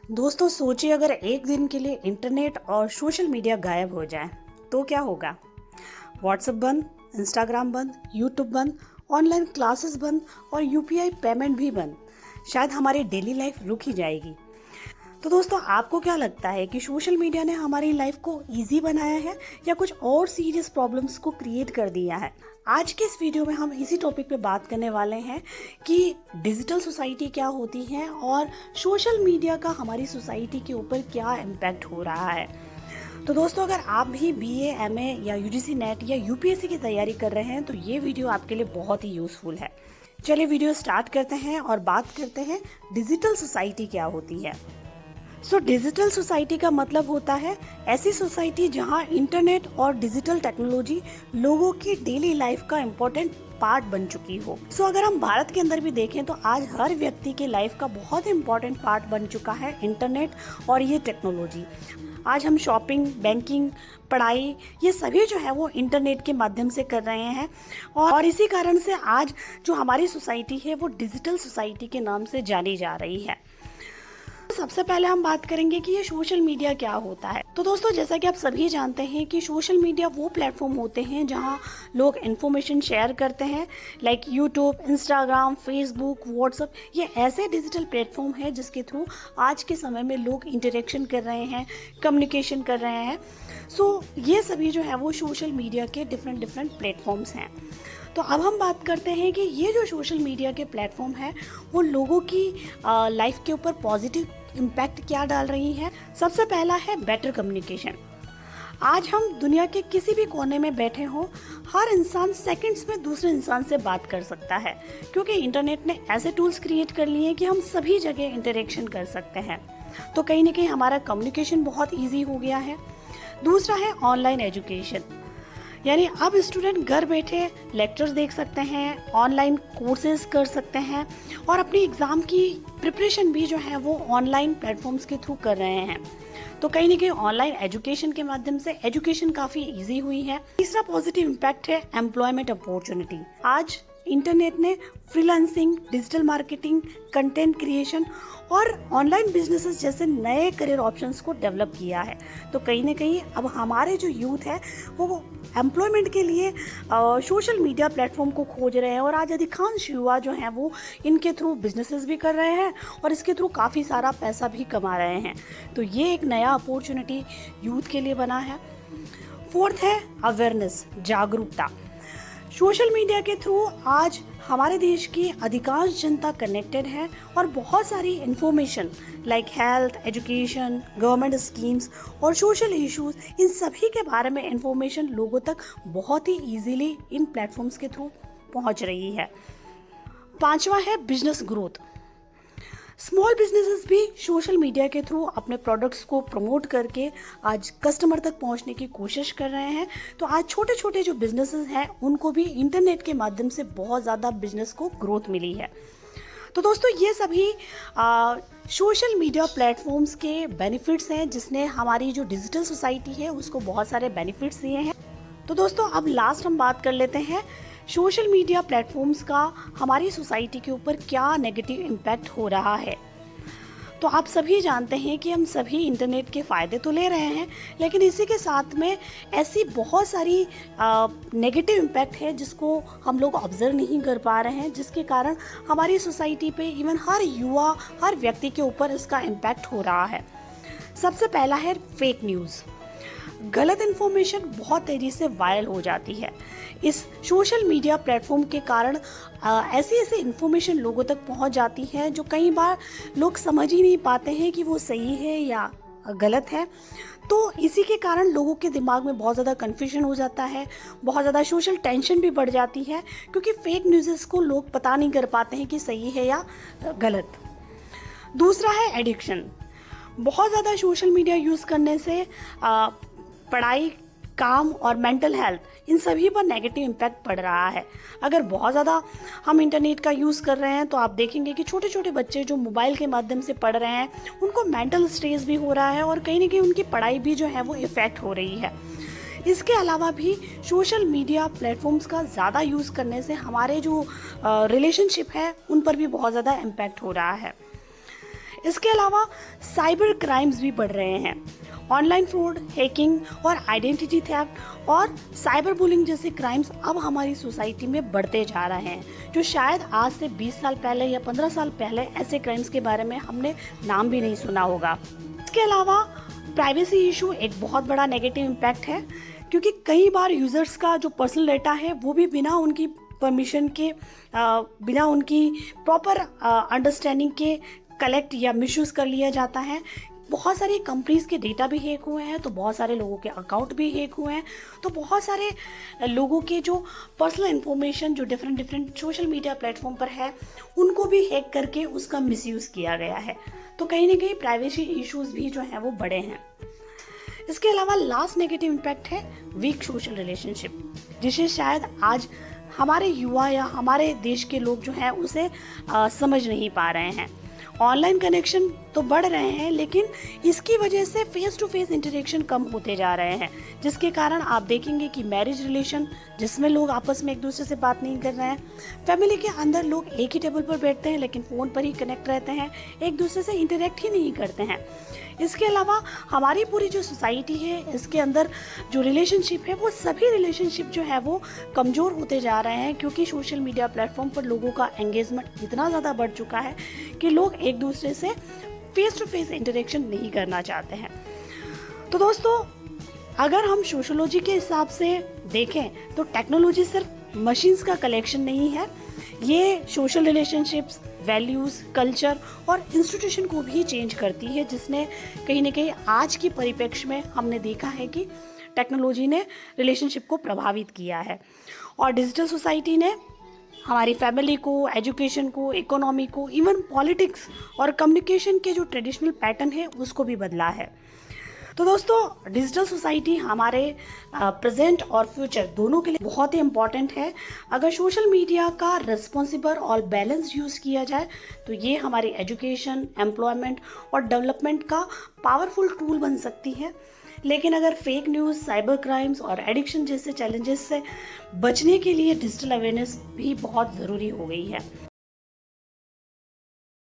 दोस्तों सोचिए अगर एक दिन के लिए इंटरनेट और सोशल मीडिया गायब हो जाए तो क्या होगा। व्हाट्सएप बंद, इंस्टाग्राम बंद, यूट्यूब बंद, ऑनलाइन क्लासेस बंद और यूपीआई पेमेंट भी बंद। शायद हमारी डेली लाइफ रुक ही जाएगी। तो दोस्तों आपको क्या लगता है कि सोशल मीडिया ने हमारी लाइफ को इजी बनाया है या कुछ और सीरियस प्रॉब्लम्स को क्रिएट कर दिया है। आज के इस वीडियो में हम इसी टॉपिक पे बात करने वाले हैं कि डिजिटल सोसाइटी क्या होती है और सोशल मीडिया का हमारी सोसाइटी के ऊपर क्या इम्पैक्ट हो रहा है। तो दोस्तों अगर आप भी बीए, एमए या यूजीसी नेट या यूपीएससी की तैयारी कर रहे हैं तो ये वीडियो आपके लिए बहुत ही यूज़फुल है। चलिए वीडियो स्टार्ट करते हैं और बात करते हैं डिजिटल सोसाइटी क्या होती है। डिजिटल सोसाइटी का मतलब होता है ऐसी सोसाइटी जहां इंटरनेट और डिजिटल टेक्नोलॉजी लोगों की डेली लाइफ का इम्पोर्टेंट पार्ट बन चुकी हो। अगर हम भारत के अंदर भी देखें तो आज हर व्यक्ति के लाइफ का बहुत इम्पोर्टेंट पार्ट बन चुका है इंटरनेट और ये टेक्नोलॉजी। आज हम शॉपिंग, बैंकिंग, पढ़ाई ये सभी जो है वो इंटरनेट के माध्यम से कर रहे हैं और इसी कारण से आज जो हमारी सोसाइटी है वो डिजिटल सोसाइटी के नाम से जानी जा रही है। सबसे पहले हम बात करेंगे कि ये सोशल मीडिया क्या होता है। तो दोस्तों जैसा कि आप सभी जानते हैं कि सोशल मीडिया वो प्लेटफॉर्म होते हैं जहां लोग इन्फॉर्मेशन शेयर करते हैं, like YouTube, Instagram, Facebook, WhatsApp. ये ऐसे डिजिटल प्लेटफॉर्म है जिसके थ्रू आज के समय में लोग इंटरेक्शन कर रहे हैं, कम्युनिकेशन कर रहे हैं। ये सभी जो है वो सोशल मीडिया के डिफरेंट प्लेटफॉर्म्स हैं। तो अब हम बात करते हैं कि ये जो सोशल मीडिया के प्लेटफॉर्म है वो लोगों की लाइफ के ऊपर पॉजिटिव इम्पैक्ट क्या डाल रही है। सबसे पहला है बेटर कम्युनिकेशन। आज हम दुनिया के किसी भी कोने में बैठे हों, हर इंसान सेकंड्स में दूसरे इंसान से बात कर सकता है क्योंकि इंटरनेट ने ऐसे टूल्स क्रिएट कर लिए हैं कि हम सभी जगह इंटरेक्शन कर सकते हैं। तो कहीं ना कहीं हमारा कम्युनिकेशन बहुत ईजी हो गया है। दूसरा है ऑनलाइन एजुकेशन, यानी अब स्टूडेंट घर बैठे लेक्चर्स देख सकते हैं, ऑनलाइन कोर्सेज कर सकते हैं और अपनी एग्ज़ाम की प्रिपरेशन भी जो है वो ऑनलाइन प्लेटफॉर्म्स के थ्रू कर रहे हैं। तो कहीं ना कहीं ऑनलाइन एजुकेशन के माध्यम से एजुकेशन काफ़ी इजी हुई है। तीसरा पॉजिटिव इम्पैक्ट है एम्प्लॉयमेंट अपॉर्चुनिटी। आज इंटरनेट ने freelancing, digital marketing, content creation और ऑनलाइन बिजनेसेस जैसे नए करियर ऑप्शंस को डेवलप किया है। तो कहीं ना कहीं अब हमारे जो यूथ है वो एम्प्लॉयमेंट के लिए सोशल मीडिया प्लेटफॉर्म को खोज रहे हैं और आज अधिकांश युवा जो हैं वो इनके थ्रू बिजनेसेस भी कर रहे हैं और इसके थ्रू काफ़ी सारा पैसा भी कमा रहे हैं। तो ये एक नया अपॉर्चुनिटी यूथ के लिए बना है। फोर्थ है अवेयरनेस, जागरूकता। सोशल मीडिया के थ्रू आज हमारे देश की अधिकांश जनता कनेक्टेड है और बहुत सारी information like health, education, government schemes और सोशल इश्यूज, इन सभी के बारे में इन्फॉर्मेशन लोगों तक बहुत ही इजीली इन प्लेटफॉर्म्स के थ्रू पहुंच रही है। पांचवा है बिजनेस ग्रोथ। स्मॉल बिजनेसेस भी सोशल मीडिया के थ्रू अपने प्रोडक्ट्स को प्रमोट करके आज कस्टमर तक पहुंचने की कोशिश कर रहे हैं। तो आज छोटे छोटे जो बिजनेसेस हैं उनको भी इंटरनेट के माध्यम से बहुत ज़्यादा बिजनेस को ग्रोथ मिली है। तो दोस्तों ये सभी सोशल मीडिया प्लेटफॉर्म्स के बेनिफिट्स हैं जिसने हमारी जो डिजिटल सोसाइटी है उसको बहुत सारे बेनिफिट्स दिए हैं। तो दोस्तों अब लास्ट हम बात कर लेते हैं सोशल मीडिया प्लेटफॉर्म्स का हमारी सोसाइटी के ऊपर क्या नेगेटिव इम्पैक्ट हो रहा है। तो आप सभी जानते हैं कि हम सभी इंटरनेट के फ़ायदे तो ले रहे हैं, लेकिन इसी के साथ में ऐसी बहुत सारी नेगेटिव इम्पैक्ट है जिसको हम लोग ऑब्जर्व नहीं कर पा रहे हैं, जिसके कारण हमारी सोसाइटी पे इवन हर युवा, हर व्यक्ति के ऊपर इसका इम्पैक्ट हो रहा है। सबसे पहला है फेक न्यूज़। गलत इन्फॉर्मेशन बहुत तेज़ी से वायरल हो जाती है। इस सोशल मीडिया प्लेटफॉर्म के कारण ऐसी ऐसी इन्फॉर्मेशन लोगों तक पहुंच जाती है जो कई बार लोग समझ ही नहीं पाते हैं कि वो सही है या गलत है। तो इसी के कारण लोगों के दिमाग में बहुत ज़्यादा कन्फ्यूजन हो जाता है, बहुत ज़्यादा सोशल टेंशन भी बढ़ जाती है क्योंकि फेक न्यूज़ को लोग पता नहीं कर पाते हैं कि सही है या गलत। दूसरा है एडिक्शन। बहुत ज़्यादा सोशल मीडिया यूज़ करने से पढ़ाई, काम और मेंटल हेल्थ, इन सभी पर नेगेटिव इम्पैक्ट पड़ रहा है। अगर बहुत ज़्यादा हम इंटरनेट का यूज़ कर रहे हैं तो आप देखेंगे कि छोटे छोटे बच्चे जो मोबाइल के माध्यम से पढ़ रहे हैं उनको मेंटल स्ट्रेस भी हो रहा है और कहीं ना कहीं उनकी पढ़ाई भी जो है वो इफ़ेक्ट हो रही है। इसके अलावा भी सोशल मीडिया प्लेटफॉर्म्स का ज़्यादा यूज़ करने से हमारे जो रिलेशनशिप है उन पर भी बहुत ज़्यादा इम्पैक्ट हो रहा है। इसके अलावा साइबर क्राइम्स भी बढ़ रहे हैं। ऑनलाइन फ्रॉड, हैकिंग और आइडेंटिटी थेफ्ट और साइबर बुलिंग जैसे क्राइम्स अब हमारी सोसाइटी में बढ़ते जा रहे हैं, जो शायद आज से 20 साल पहले या 15 साल पहले ऐसे क्राइम्स के बारे में हमने नाम भी नहीं सुना होगा। इसके अलावा प्राइवेसी इशू एक बहुत बड़ा नेगेटिव इम्पैक्ट है, क्योंकि कई बार यूज़र्स का जो पर्सनल डेटा है वो भी बिना उनकी परमिशन के, बिना उनकी प्रॉपर अंडरस्टैंडिंग के कलेक्ट या मिसयूज़ कर लिया जाता है। बहुत सारी कंपनीज़ के डेटा भी हैक हुए हैं, तो बहुत सारे लोगों के अकाउंट भी हैक हुए हैं, तो बहुत सारे लोगों के जो पर्सनल इन्फॉर्मेशन जो डिफरेंट सोशल मीडिया प्लेटफॉर्म पर है उनको भी हैक करके उसका मिसयूज़ किया गया है। तो कहीं ना कहीं प्राइवेसी इश्यूज़ भी जो हैं वो बड़े हैं। इसके अलावा लास्ट नेगेटिव इम्पैक्ट है वीक सोशल रिलेशनशिप, जिसे शायद आज हमारे युवा या हमारे देश के लोग जो हैं उसे समझ नहीं पा रहे हैं। ऑनलाइन कनेक्शन तो बढ़ रहे हैं, लेकिन इसकी वजह से फेस टू फेस इंटरेक्शन कम होते जा रहे हैं, जिसके कारण आप देखेंगे कि मैरिज रिलेशन जिसमें लोग आपस में एक दूसरे से बात नहीं कर रहे हैं, फैमिली के अंदर लोग एक ही टेबल पर बैठते हैं लेकिन फ़ोन पर ही कनेक्ट रहते हैं, एक दूसरे से इंटरेक्ट ही नहीं करते हैं। इसके अलावा हमारी पूरी जो सोसाइटी है इसके अंदर जो रिलेशनशिप है वो सभी रिलेशनशिप जो है वो कमज़ोर होते जा रहे हैं, क्योंकि सोशल मीडिया प्लेटफॉर्म पर लोगों का एंगेजमेंट इतना ज़्यादा बढ़ चुका है कि लोग एक दूसरे से फेस टू फेस इंटरेक्शन नहीं करना चाहते हैं। तो दोस्तों, अगर हम सोशोलॉजी के हिसाब से देखें तो टेक्नोलॉजी सिर्फ मशीन्स का कलेक्शन नहीं है, ये सोशल रिलेशनशिप्स, वैल्यूज़, कल्चर और इंस्टीट्यूशन को भी चेंज करती है, जिसने कहीं ना कहीं आज की परिप्रेक्ष्य में हमने देखा है कि टेक्नोलॉजी ने रिलेशनशिप को प्रभावित किया है। और डिजिटल सोसाइटी ने हमारी फैमिली को, एजुकेशन को, इकोनॉमी को, इवन पॉलिटिक्स और कम्युनिकेशन के जो ट्रेडिशनल पैटर्न है उसको भी बदला है। तो दोस्तों, डिजिटल सोसाइटी हमारे प्रेजेंट और फ्यूचर दोनों के लिए बहुत ही इम्पॉर्टेंट है। अगर सोशल मीडिया का रिस्पॉन्सिबल और बैलेंस यूज़ किया जाए तो ये हमारी एजुकेशन, एम्प्लॉयमेंट और डेवलपमेंट का पावरफुल टूल बन सकती है। लेकिन अगर फेक न्यूज़, साइबर क्राइम्स और एडिक्शन जैसे चैलेंजेस से बचने के लिए डिजिटल अवेयरनेस भी बहुत ज़रूरी हो गई है।